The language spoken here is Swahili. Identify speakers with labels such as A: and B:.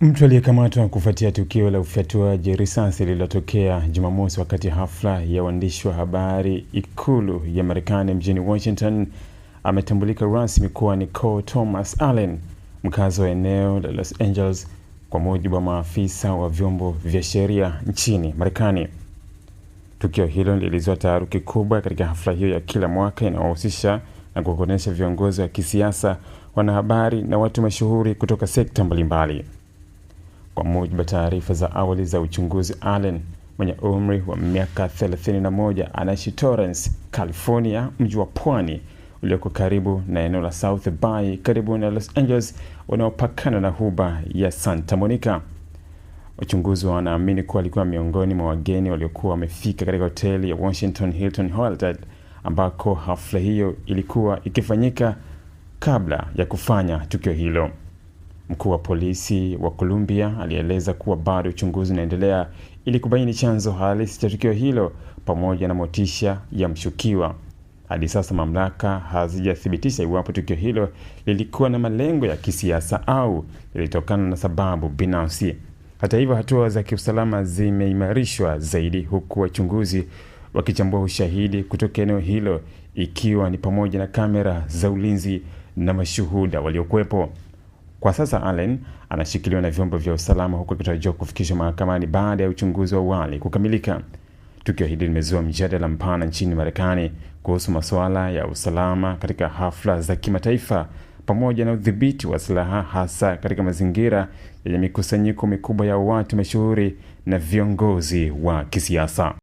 A: Mtu aliyekamatwa kufuatia tukio la ufyatuaji risasi lililotokea Jumamosi wakati hafla ya waandishi wa habari Ikulu ya Marekani mjini Washington ametambulika rasmi kuwa Nicole Thomas Allen, mkazi wa eneo la Los Angeles, kwa mujibu wa maafisa wa vyombo vya sheria nchini Marekani. Tukio hilo lilizua taharuki kubwa katika hafla hiyo ya kila mwaka inayohusisha na kuwaonesha viongozi wa kisiasa, wanahabari na watu mashuhuri kutoka sekta mbalimbali. Kwa mujibu wa taarifa za awali za uchunguzi, Allen mwenye umri wa miaka 31 anaishi Torrance, California, mji wa pwani ulioko karibu na eneo la South Bay karibu na Los Angeles unaopakana na huba ya Santa Monica. Wachunguzi wanaamini kuwa alikuwa miongoni mwa wageni waliokuwa wamefika katika hoteli ya Washington Hilton Hotel ambako hafla hiyo ilikuwa ikifanyika kabla ya kufanya tukio hilo. Mkuu wa polisi wa Columbia alieleza kuwa bado uchunguzi unaendelea ili kubaini chanzo halisi cha tukio hilo pamoja na motisha ya mshukiwa. Hadi sasa mamlaka hazijathibitisha iwapo tukio hilo lilikuwa na malengo ya kisiasa au lilitokana na sababu binafsi. Hata hivyo, hatua za kiusalama zimeimarishwa zaidi, huku wachunguzi wakichambua ushahidi kutoka eneo hilo, ikiwa ni pamoja na kamera za ulinzi na mashuhuda waliokuwepo. Kwa sasa Allen anashikiliwa na vyombo vya usalama huku akitarajiwa kufikishwa mahakamani baada ya uchunguzi wa awali kukamilika. Tukio hili limezua mjadala mpana nchini Marekani kuhusu masuala ya usalama katika hafla za kimataifa pamoja na udhibiti wa silaha, hasa katika mazingira yenye mikusanyiko mikubwa ya watu mashuhuri na viongozi wa kisiasa.